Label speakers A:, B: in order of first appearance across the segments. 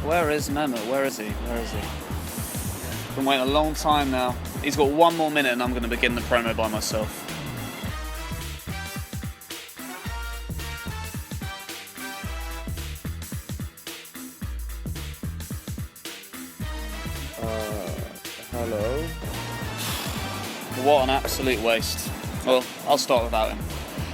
A: Where is Mehmet? Where is he? Where is he? Been waiting a long time now. He's got 1 more minute and I'm going to begin the promo by myself.
B: Hello?
A: What an absolute waste. Well, I'll start without him.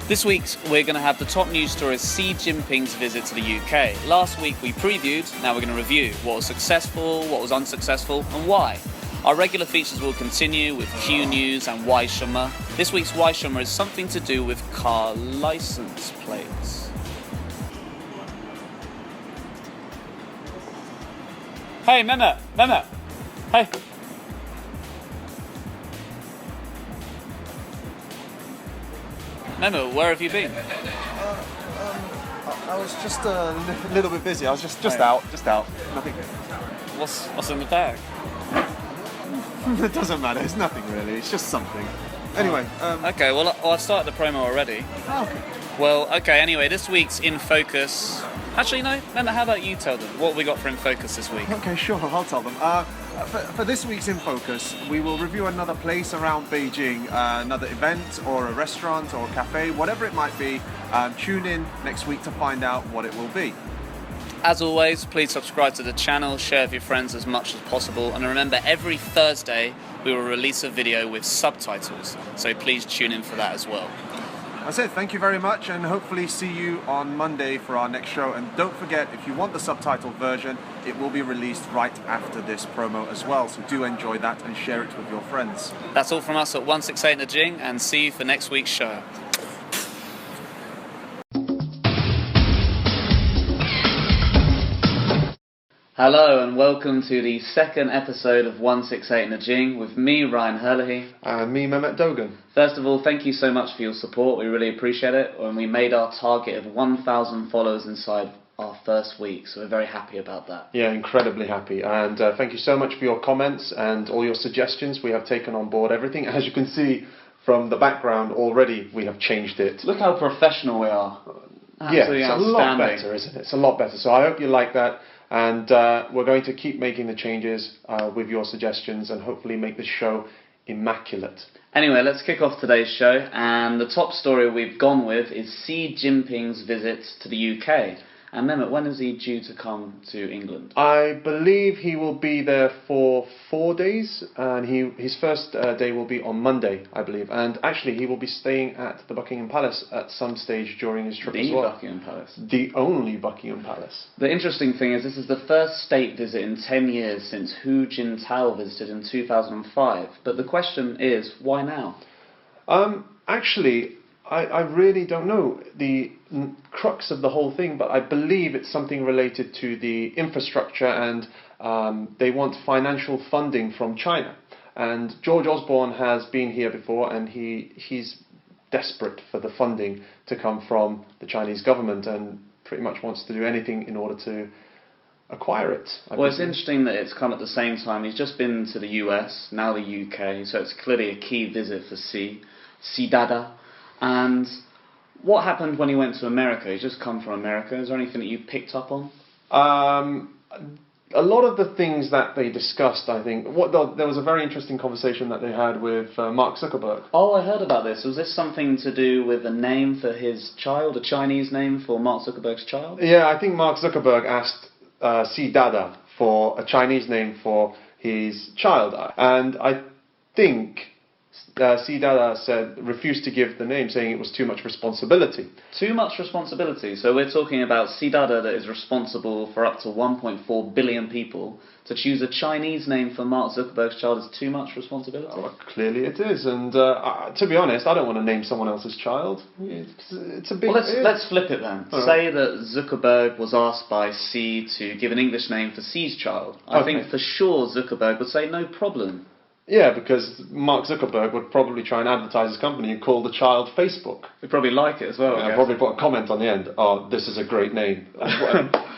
A: This week we're going to have the top news story: Xi Jinping's visit to the UK. Last week we previewed, now we're going to review what was successful, what was unsuccessful, and why. Our regular features will continue with Q News and Why Shima. This week's Why Shima is something to do with car license plates. Hey, Mehmet! Hey! Mehmet, where have you been?
B: I was just a little bit busy. I was just out. Nothing.
A: What's in the bag?
B: It doesn't matter. It's nothing really. It's just something. Anyway.
A: Okay, well, I've started the promo already.
B: Oh, okay.
A: Well, okay, anyway, this week's In Focus... Actually, no, Mehmet, how about you tell them what we got for In Focus this week?
B: Okay, sure. I'll tell them. For this week's In Focus, we will review another place around Beijing, another event or a restaurant or a cafe, whatever it might be. Tune in next week to find out what it will be.
A: As always, please subscribe to the channel, share with your friends as much as possible, and remember, every Thursday we will release a video with subtitles, so please tune in for that as well.
B: That's it. Thank you very much, and hopefully see you on Monday for our next show. And don't forget, if you want the subtitled version, it will be released right after this promo as well. So do enjoy that and share it with your friends.
A: That's all from us at 168 in the Jing, and see you for next week's show. Hello and welcome to the second episode of 168 in the Jing with me, Ryan Herlihy.
B: And me, Mehmet Dogan.
A: First of all, thank you so much for your support. We really appreciate it. And we made our target of 1,000 followers inside our first week, so we're very happy about that.
C: Yeah, incredibly happy. And thank you so much for your comments and all your suggestions. We have taken on board everything. As you can see from the background already, we have changed it.
A: Look how professional we are.
C: Absolutely, yeah, it's a lot better, isn't it? It's a lot better. So I hope you like that. And we're going to keep making the changes with your suggestions and hopefully make this show immaculate.
A: Anyway, let's kick off today's show. And the top story we've gone with is Xi Jinping's visit to the UK. And Mehmet, when is he due to come to England?
C: I believe he will be there for 4 days, and his first day will be on Monday, I believe. And actually, he will be staying at the Buckingham Palace at some stage during his trip as well.
A: The Buckingham Palace?
C: The only Buckingham Palace.
A: The interesting thing is this is the first state visit in 10 years since Hu Jintao visited in 2005. But the question is, why now?
C: Actually, I really don't know the crux of the whole thing, but I believe it's something related to the infrastructure, and they want financial funding from China. And George Osborne has been here before, and he's desperate for the funding to come from the Chinese government and pretty much wants to do anything in order to acquire it.
A: Well, it's interesting that it's come at the same time. He's just been to the US, now the UK, so it's clearly a key visit for Xi Dada. And what happened when he went to America? He's just come from America. Is there anything that you picked up on?
C: A lot of the things that they discussed, I think... there was a very interesting conversation that they had with Mark Zuckerberg.
A: Oh, I heard about this. Was this something to do with a name for his child, a Chinese name for Mark Zuckerberg's child?
C: Yeah, I think Mark Zuckerberg asked Xi Dada for a Chinese name for his child. And I think... Xi Dada refused to give the name, saying it was too much responsibility.
A: Too much responsibility? So we're talking about Xi Dada that is responsible for up to 1.4 billion people. To choose a Chinese name for Mark Zuckerberg's child is too much responsibility?
C: Well, clearly it is. And to be honest, I don't want to name someone else's child. It's a big...
A: Well, let's flip it then. Say that Zuckerberg was asked by Xi to give an English name for Xi's child. I think for sure Zuckerberg would say no problem.
C: Yeah, because Mark Zuckerberg would probably try and advertise his company and call the child Facebook.
A: We probably like it as well.
C: Yeah, probably put a comment on the end. Oh, this is a great name.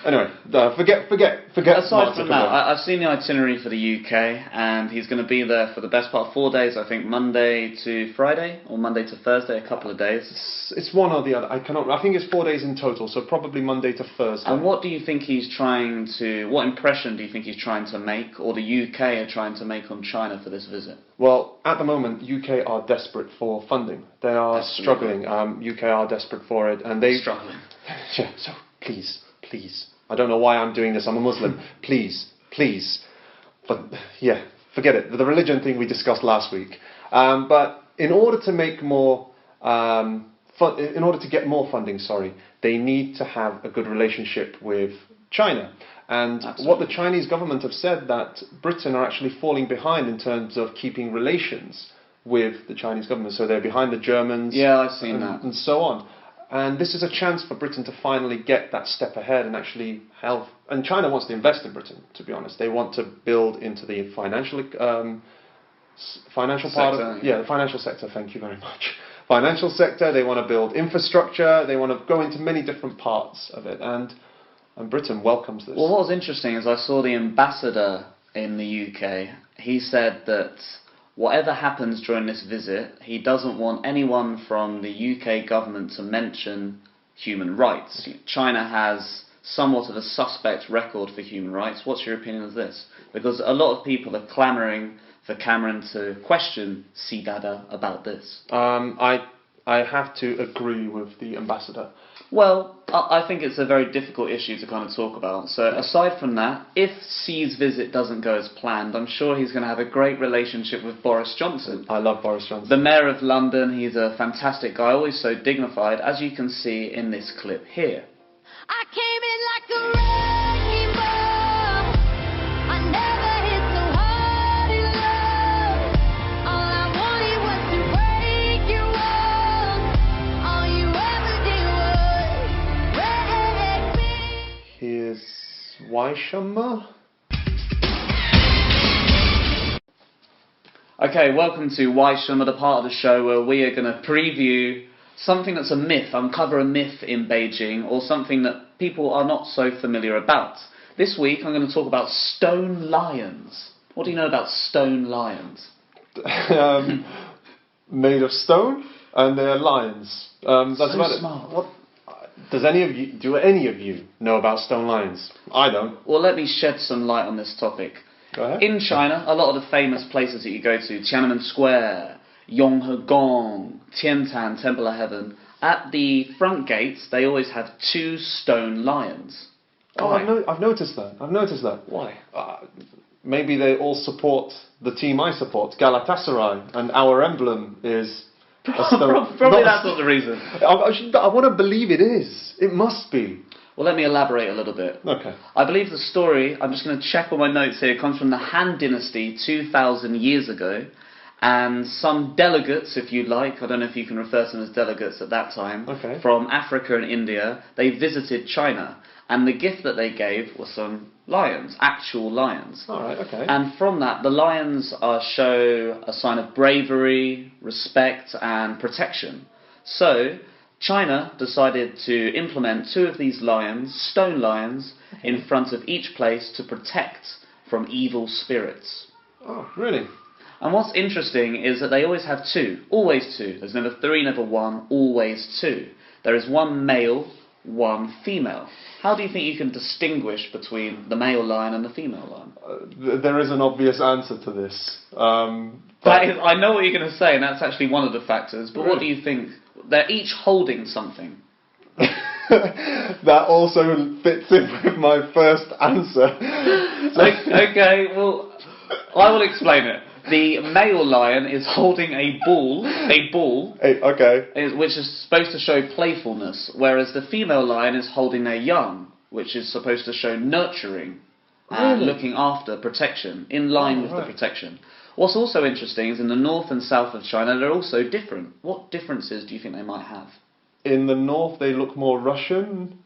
C: Anyway, forget.
A: Aside
C: Mark
A: from
C: Zuckerberg.
A: that, I've seen the itinerary for the UK, and he's going to be there for the best part of 4 days. I think Monday to Friday or Monday to Thursday, a couple of days.
C: It's one or the other. I think it's 4 days in total, so probably Monday to Thursday.
A: And what do you think he's trying to? What impression do you think he's trying to make, or the UK are trying to make on China for this visit?
C: Well, at the moment, UK are desperate for funding. They are struggling. UK are desperate for it, and they
A: struggling.
C: Yeah. So please. I don't know why I'm doing this. I'm a Muslim. Please. But yeah, forget it. The religion thing we discussed last week. But in order to make more, in order to get more funding, they need to have a good relationship with China. And what the Chinese government have said, that Britain are actually falling behind in terms of keeping relations with the Chinese government. So they're behind the Germans.
A: Yeah, I've seen that.
C: And so on. And this is a chance for Britain to finally get that step ahead and actually help. And China wants to invest in Britain, to be honest. They want to build into the financial part of the financial sector. Thank you very much. Financial sector. They want to build infrastructure. They want to go into many different parts of it. And Britain welcomes this.
A: Well, what was interesting is I saw the ambassador in the UK. He said that whatever happens during this visit, he doesn't want anyone from the UK government to mention human rights. China has somewhat of a suspect record for human rights. What's your opinion of this? Because a lot of people are clamouring for Cameron to question Xi Dada about this.
C: I have to agree with the ambassador.
A: Well, I think it's a very difficult issue to kind of talk about. So aside from that, if Xi's visit doesn't go as planned, I'm sure he's going to have a great relationship with Boris Johnson.
C: I love Boris Johnson.
A: The Mayor of London, he's a fantastic guy, always so dignified, as you can see in this clip here.
D: I came in like a wrecking ball. I never hit so hard in love. All I wanted was to break your walls. All you ever did was wreck me.
C: Here's Weishummer.
A: Okay, welcome to Weishummer, the part of the show where we are going to preview something that's a myth, uncover a myth in Beijing, or something that people are not so familiar about. This week I'm going to talk about stone lions. What do you know about stone lions?
C: Made of stone, and they're lions. That's
A: So
C: about
A: smart.
C: it. What? Do any of you know about stone lions? I don't.
A: Well, let me shed some light on this topic.
C: Go ahead.
A: In China, a lot of the famous places that you go to, Tiananmen Square, Yonghegong, Tiantan, Temple of Heaven, at the front gates, they always have 2 stone lions.
C: Oh,
A: Why?
C: I've noticed that.
A: Why?
C: Maybe they all support the team I support, Galatasaray, and our emblem is a stone.
A: Probably that's not the reason.
C: I want to believe it is. It must be.
A: Well, let me elaborate a little bit.
C: Okay.
A: I believe the story, I'm just going to check all my notes here, comes from the Han Dynasty 2,000 years ago. And some delegates, if you like, I don't know if you can refer to them as delegates at that time,
C: okay,
A: from Africa and India, they visited China. And the gift that they gave was some lions, actual lions.
C: All right, okay.
A: And from that, the lions show a sign of bravery, respect, and protection. So China decided to implement 2 of these lions, stone lions, in front of each place to protect from evil spirits.
C: Oh, really?
A: And what's interesting is that they always have 2, always 2. There's never 3, never 1, always 2. There is 1 male, 1 female. How do you think you can distinguish between the male lion and the female lion?
C: There is an obvious answer to this.
A: I know what you're going to say, and that's actually one of the factors, but
C: Really?
A: what do you think? They're each holding something.
C: That also fits in with my first answer.
A: Okay, well, I will explain it. The male lion is holding a ball,
C: Okay.
A: which is supposed to show playfulness, whereas the female lion is holding their young, which is supposed to show nurturing and
C: Really?
A: looking after, protection, in line with the protection. What's also interesting is in the north and south of China, they're also different. What differences do you think they might have?
C: In the north, they look more Russian.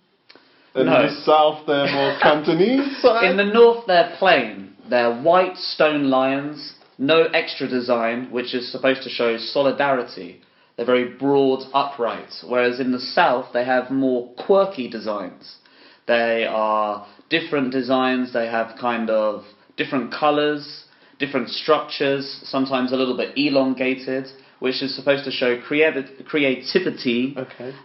C: In
A: No.
C: the south, they're more Cantonese.
A: In the north, they're plain. They're white stone lions no extra design, which is supposed to show solidarity. They're very broad, upright, whereas in the south they have more quirky designs. They are different designs, they have kind of different colours, different structures, sometimes a little bit elongated, which is supposed to show creativity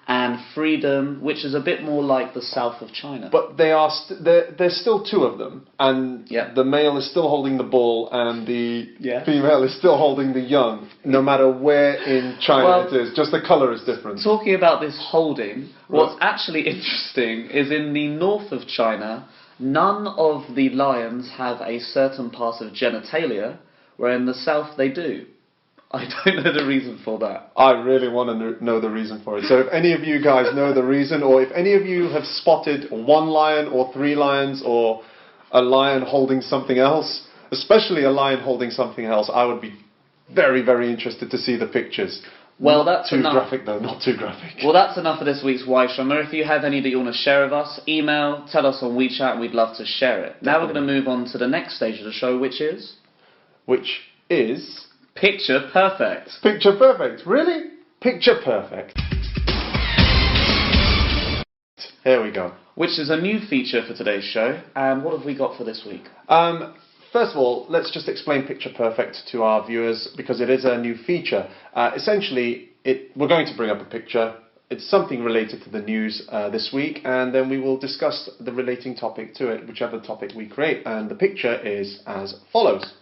A: and freedom, which is a bit more like the south of China.
C: But they are there's still two of them, and the male is still holding the bull, and the female is still holding the young, no matter where in China it is. Just the colour is different.
A: Talking about this holding, what's actually interesting is in the north of China, none of the lions have a certain part of genitalia, where in the south they do. I don't know the reason for that.
C: I really want to know the reason for it. So if any of you guys know the reason, or if any of you have spotted one lion or three lions, or a lion holding something else, especially a lion holding something else, I would be very, very interested to see the pictures.
A: Well,
C: not
A: that's
C: too
A: enough.
C: graphic though, not too graphic.
A: Well, that's enough for this week's Weishammer. If you have any that you want to share with us, email, tell us on WeChat, and we'd love to share it. Now we're going to move on to the next stage of the show, which is... Picture Perfect.
C: Picture Perfect, really? Picture Perfect. Here we go.
A: Which is a new feature for today's show. And what have we got for this week?
C: First of all, let's just explain Picture Perfect to our viewers, because it is a new feature. Essentially, we're going to bring up a picture. It's something related to the news this week, and then we will discuss the relating topic to it, whichever topic we create. And the picture is as follows.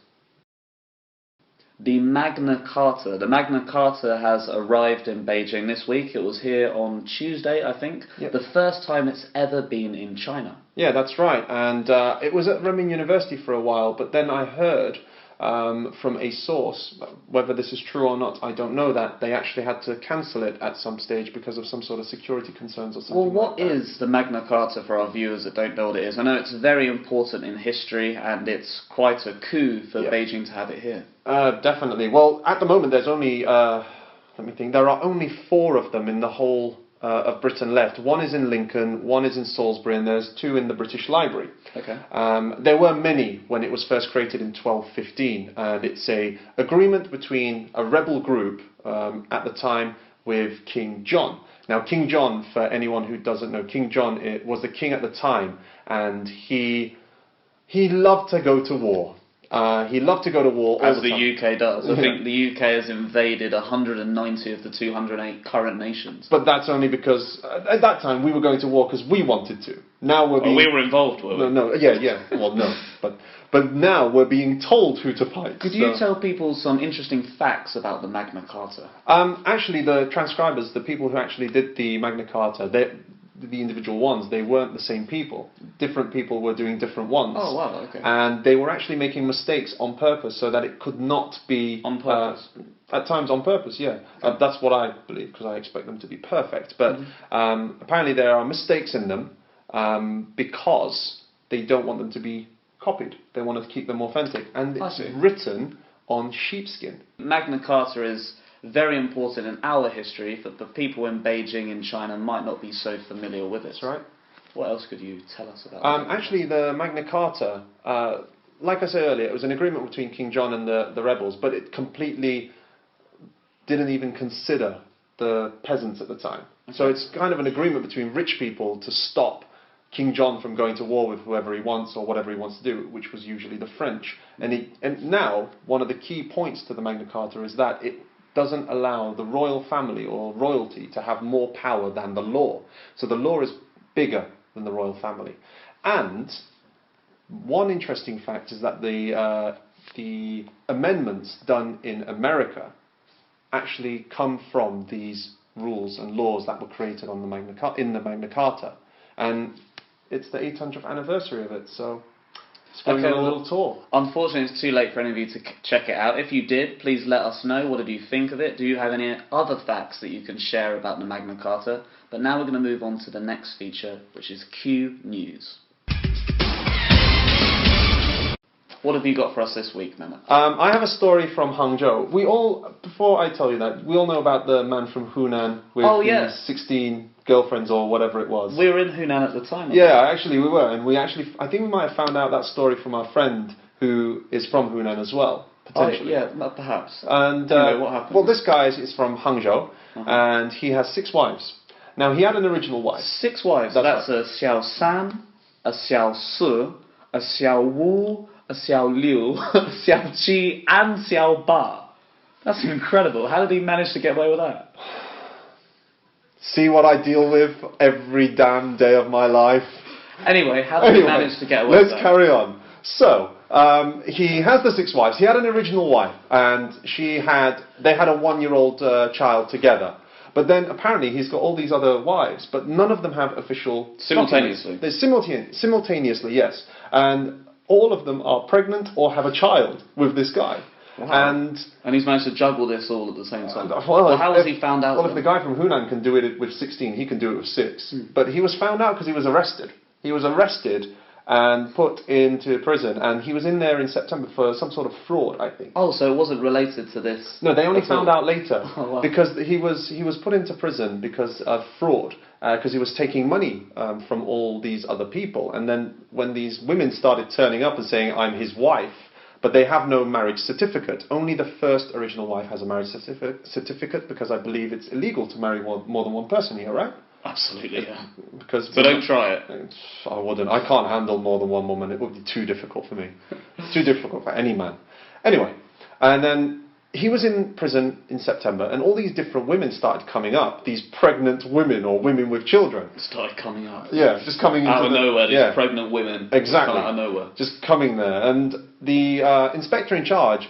A: The Magna Carta. The Magna Carta has arrived in Beijing this week. It was here on Tuesday, I think.
C: Yep.
A: The first time it's ever been in China.
C: Yeah, that's right. And it was at Renmin University for a while, but then I heard from a source, whether this is true or not, I don't know, that they actually had to cancel it at some stage because of some sort of security concerns or something.
A: Well, what
C: like that.
A: is the Magna Carta for our viewers that don't know what it is? I know it's very important in history, and it's quite a coup for Beijing to have it here.
C: Definitely. Well, at the moment there's only, let me think, there are only 4 of them in the whole of Britain left. One is in Lincoln, one is in Salisbury, and there's 2 in the British Library.
A: Okay.
C: There were many when it was first created in 1215, and it's a agreement between a rebel group at the time with King John. Now, King John, for anyone who doesn't know, King John was the king at the time, and he loved to go to war. He loved to go to war all
A: As
C: the time.
A: the UK does. I think the UK has invaded 190 of the 208 current nations.
C: But that's only because at that time we were going to war because we wanted to. Now we're being...
A: we were involved, were we?
C: Well, no. But now we're being told who to fight.
A: Could you tell people some interesting facts about the Magna Carta?
C: Actually, the transcribers, the people who actually did the Magna Carta, the individual ones, they weren't the same people. Different people were doing different ones.
A: Oh, wow, okay.
C: And they were actually making mistakes on purpose so that it could not be...
A: On purpose?
C: At times on purpose, yeah. That's what I believe, because I expect them to be perfect. But apparently there are mistakes in them because they don't want them to be copied. They want to keep them authentic. And it's written on sheepskin.
A: Magna Carta is very important in our history, but the people in Beijing in China might not be so familiar with it.
C: That's right.
A: What else could you tell us about it?
C: Actually, the Magna Carta, like I said earlier, it was an agreement between King John and the rebels, but it completely didn't even consider the peasants at the time. Okay. So it's kind of an agreement between rich people to stop King John from going to war with whoever he wants or whatever he wants to do, which was usually the French. And now, one of the key points to the Magna Carta is that it doesn't allow the royal family or royalty to have more power than the law. So the law is bigger than the royal family. And one interesting fact is that the amendments done in America actually come from these rules and laws that were created on in the Magna Carta. And it's the 800th anniversary of it, so it's going on a little tour.
A: Unfortunately, it's too late for any of you to check it out. If you did, please let us know. What did you think of it? Do you have any other facts that you can share about the Magna Carta? But now we're going to move on to the next feature, which is Q News. What have you got for us this week, Mehmet?
C: I have a story from Hangzhou. Before I tell you that, we all know about the man from Hunan with the 16 girlfriends or whatever it was.
A: We were in Hunan at the time.
C: Actually we were, and I think we might have found out that story from our friend who is from Hunan as well. potentially.
A: Yeah, perhaps.
C: And
A: Anyway, what happened?
C: well, this guy is from Hangzhou, and he has 6 wives. Now, he had an original wife.
A: 6 wives.
C: That's
A: That's a Xiao San, a Xiao Si, a Xiao Wu, a Xiao Liu, a Xiao Qi, and Xiao Ba. That's incredible. How did he manage to get away with that?
C: See what I deal with every damn day of my life.
A: Anyway, how did he manage to get away with that?
C: Let's carry on. So, he has the 6 wives. He had an original wife, and they had a 1-year-old child together. But then apparently he's got all these other wives, but none of them have official
A: Simultaneously.
C: They're simultaneously, yes, and all of them are pregnant or have a child with this guy.
A: Wow.
C: And
A: he's managed to juggle this all at the same time.
C: well,
A: How was he found out?
C: Well, if the guy from Hunan can do it with 16, he can do it with 6. But he was found out because he was arrested. He was arrested and put into prison, and he was in there in September for some sort of fraud, I think.
A: Oh, so it wasn't related to this?
C: No, they only found out later.
A: Oh, wow.
C: Because he was put into prison because of fraud, because he was taking money from all these other people. And then when these women started turning up and saying, I'm his wife, but they have no marriage certificate. Only the first original wife has a marriage certificate, because I believe it's illegal to marry more than one person here, right?
A: Absolutely, yeah.
C: Because
A: So don't try it.
C: I wouldn't. I can't handle more than one woman. It would be too difficult for me. Too difficult for any man. Anyway, and then he was in prison in September, and all these different women started coming up. These pregnant women or women with children.
A: Started coming up.
C: Yeah, just coming
A: Out
C: into
A: of nowhere, these
C: yeah,
A: pregnant women.
C: exactly.
A: Out of nowhere.
C: Just coming there, and the inspector in charge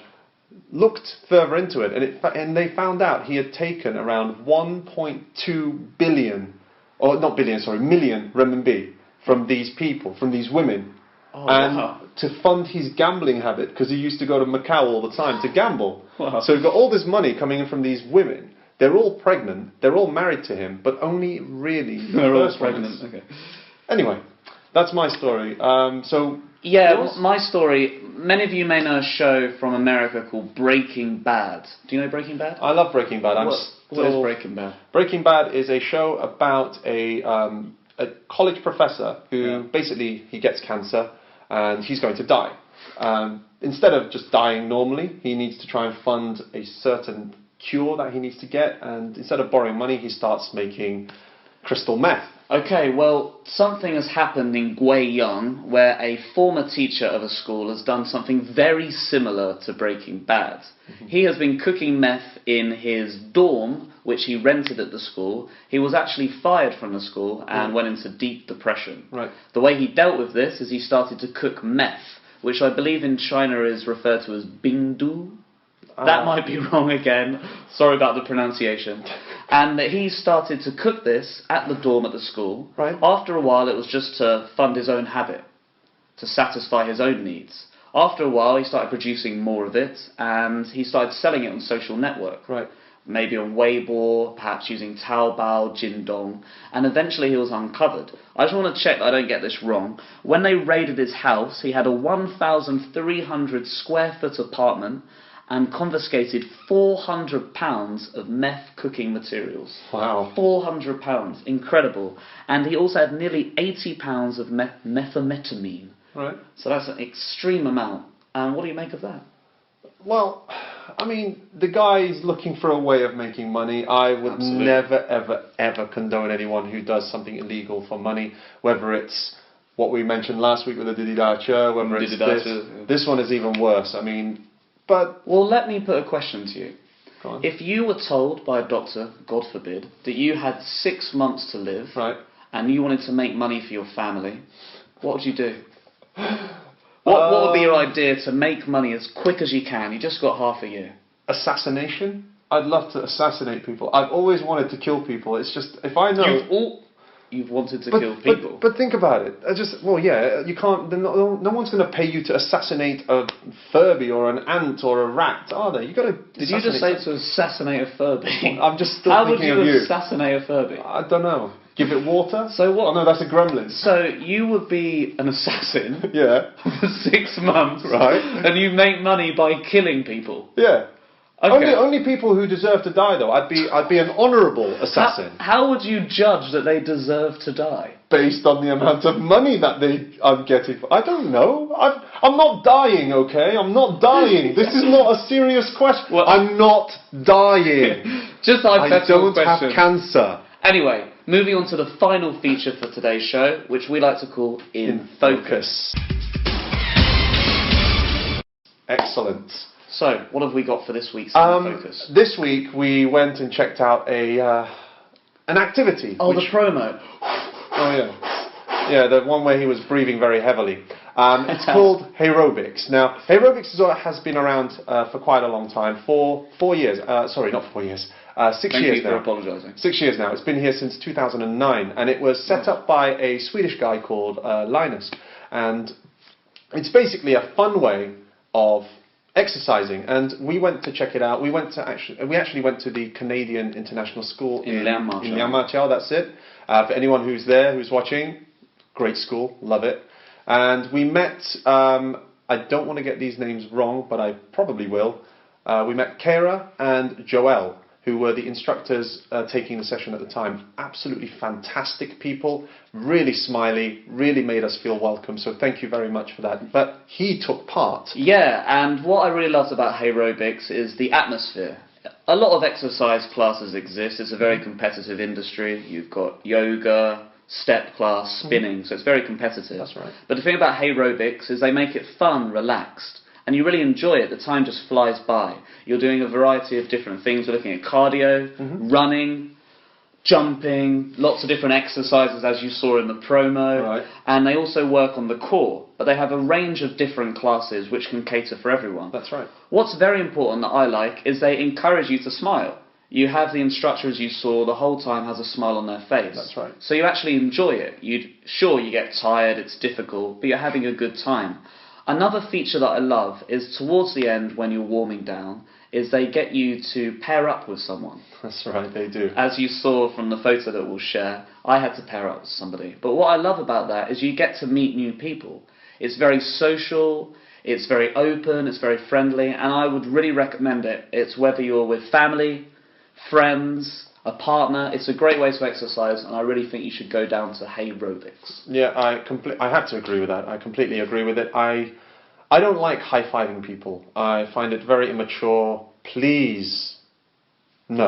C: looked further into it, and they found out he had taken around 1.2 billion. Or not billion, sorry, million renminbi from these people, from these women, and
A: wow.
C: to fund his gambling habit, because he used to go to Macau all the time to gamble.
A: Wow.
C: So we've got all this money coming in from these women. They're all pregnant. They're all married to him, but only really the
A: They're all
C: first one
A: pregnant.
C: is-
A: Okay.
C: Anyway, that's my story. So
A: Yeah,
C: yours?
A: my story. Many of you may know a show from America called Breaking Bad. Do you know Breaking Bad?
C: I love Breaking Bad.
A: What is Breaking Bad?
C: Breaking Bad is a show about a college professor who basically he gets cancer and he's going to die. Instead of just dying normally, he needs to try and fund a certain cure that he needs to get, and instead of borrowing money, he starts making crystal meth.
A: Okay, well, something has happened in Guiyang where a former teacher of a school has done something very similar to Breaking Bad. He has been cooking meth in his dorm, which he rented at the school. He was actually fired from the school and went into deep depression.
C: Right.
A: The way he dealt with this is he started to cook meth, which I believe in China is referred to as bingdu. That might be wrong again. Sorry about the pronunciation. And he started to cook this at the dorm at the school.
C: Right.
A: After a while, it was just to fund his own habit, to satisfy his own needs. After a while, he started producing more of it, and he started selling it on social network.
C: Right.
A: Maybe on Weibo, perhaps using Taobao, Jingdong, and eventually he was uncovered. I just want to check that I don't get this wrong. When they raided his house, he had a 1,300 square foot apartment and confiscated £400 of meth cooking materials.
C: Wow.
A: £400, incredible. And he also had nearly £80 of methamphetamine.
C: Right.
A: So that's an extreme amount. And what do you make of that?
C: Well, I mean, the guy is looking for a way of making money. I would
A: Absolutely.
C: never, ever, ever condone anyone who does something illegal for money, whether it's what we mentioned last week with the dididacha, whether it's
A: Dididacha,
C: this.
A: yeah.
C: This one is even worse. I mean, but...
A: Well, let me put a question to you.
C: Go on.
A: If you were told by a doctor, God forbid, that you had 6 months to live,
C: Right.
A: and you wanted to make money for your family, what would you do? What would be your idea to make money as quick as you can? You just got half a year.
C: Assassination? I'd love to assassinate people. I've always wanted to kill people. It's just, if I know...
A: You've wanted to kill people.
C: But think about it. You can't. No one's going to pay you to assassinate a Furby or an ant or a rat, are they? You got to.
A: Did you just say to assassinate a Furby?
C: I'm just still
A: How would
C: thinking
A: you
C: of you.
A: assassinate a Furby?
C: I don't know. Give it water.
A: So what?
C: Oh no, that's a gremlin.
A: So you would be an assassin
C: Yeah.
A: for 6 months,
C: Right.
A: And you make money by killing people.
C: Yeah.
A: Okay.
C: Only people who deserve to die, though. I'd be an honourable assassin.
A: How would you judge that they deserve to die?
C: Based on the amount of money that I'm getting. I don't know. I'm not dying, okay? I'm not dying. This is not a serious question.
A: Well,
C: I'm not dying.
A: Just
C: I
A: hypothetical
C: don't
A: question.
C: have cancer.
A: Anyway, moving on to the final feature for today's show, which we like to call In Focus.
C: Excellent.
A: So, what have we got for this week's In Focus?
C: This week we went and checked out an activity.
A: Oh, the promo.
C: Oh yeah, yeah, the one where he was breathing very heavily. It's called aerobics. Now, aerobics has been around for quite a long time. 4 years. Sorry, not 4 years. 6
A: Thank
C: years
A: you
C: now.
A: for apologising.
C: 6 years now. It's been here since 2009, and it was set up by a Swedish guy called Linus. And it's basically a fun way of exercising, and we went to check it out. We actually went to the Canadian International School in Liangmaqiao. That's it. For anyone who's there, who's watching, great school, love it. And we met. I don't want to get these names wrong, but I probably will. We met Kara and Joelle, who were the instructors taking the session at the time. Absolutely fantastic people, really smiley, really made us feel welcome, so thank you very much for that. But he took part.
A: Yeah, and what I really loved about aerobics is the atmosphere. A lot of exercise classes exist. It's a very competitive industry. You've got yoga, step class, spinning, so it's very competitive.
C: That's right.
A: But the thing about aerobics is they make it fun, relaxed. And you really enjoy it. The time just flies by. You're doing a variety of different things. We're looking at cardio, running, jumping, lots of different exercises as you saw in the promo.
C: Right.
A: And they also work on the core. But they have a range of different classes which can cater for everyone.
C: That's right.
A: What's very important that I like is they encourage you to smile. You have the instructor, as you saw, the whole time has a smile on their face.
C: That's right.
A: So you actually enjoy it. Sure, you get tired, it's difficult, but you're having a good time. Another feature that I love is towards the end when you're warming down is they get you to pair up with someone.
C: That's right, they do.
A: As you saw from the photo that we'll share, I had to pair up with somebody. But what I love about that is you get to meet new people. It's very social, it's very open, it's very friendly, and I would really recommend it. It's whether you're with family, friends, a partner. It's a great way to exercise, and I really think you should go down to aerobics.
C: Yeah, I have to agree with that. I completely agree with it. I don't like high-fiving people. I find it very immature. Please, no.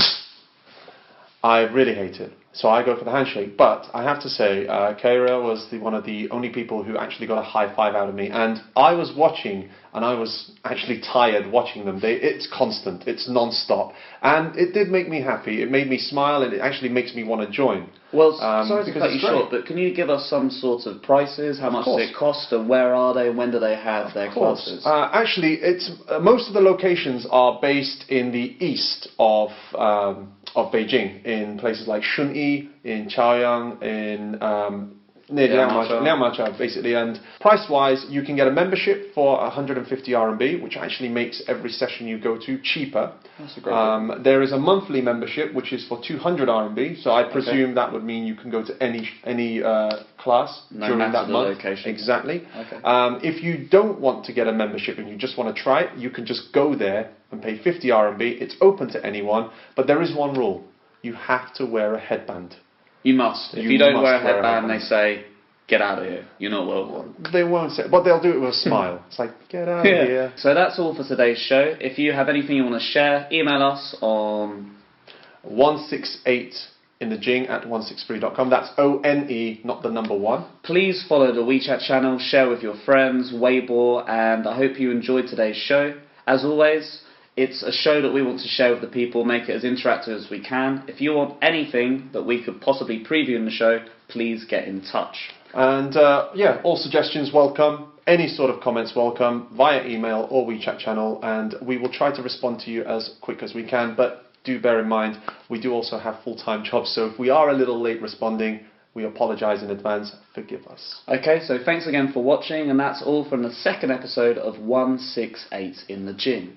C: I really hate it. So I go for the handshake. But I have to say, Keira was one of the only people who actually got a high five out of me. And I was watching, and I was actually tired watching them. It's constant. It's non-stop. And it did make me happy. It made me smile, and it actually makes me want to join.
A: Well, sorry to
C: because
A: cut you
C: it's great.
A: short, but can you give us some sort of prices? How much does it cost, and where are they, and when do they have their classes?
C: Actually, most of the locations are based in the east of Beijing, in places like Shunyi, in Chaoyang, in near Liangmaqiao, basically. And price-wise, you can get a membership for 150 RMB, which actually makes every session you go to cheaper.
A: That's a great deal.
C: There is a monthly membership, which is for 200 RMB. So I presume that would mean you can go to any class during that month.
A: Location.
C: Exactly.
A: Okay.
C: If you don't want to get a membership and you just want to try it, you can just go there and pay 50 RMB. It's open to anyone, but there is one rule. You have to wear a headband.
A: You must. If you don't wear a headband, they say, get out of here. You're not welcome.
C: They won't say, but they'll do it with a smile. It's like, get out of here.
A: So that's all for today's show. If you have anything you want to share, email us on
C: 168 in the Jing at 163.com. That's ONE, not the number 1.
A: Please follow the WeChat channel, share with your friends, Weibo, and I hope you enjoyed today's show. As always, it's a show that we want to share with the people, make it as interactive as we can. If you want anything that we could possibly preview in the show, please get in touch.
C: And yeah, all suggestions welcome. Any sort of comments welcome via email or WeChat channel, and we will try to respond to you as quick as we can. But do bear in mind, we do also have full-time jobs, so if we are a little late responding, we apologise in advance. Forgive us.
A: Okay, so thanks again for watching, and that's all from the second episode of 168 in the Jing.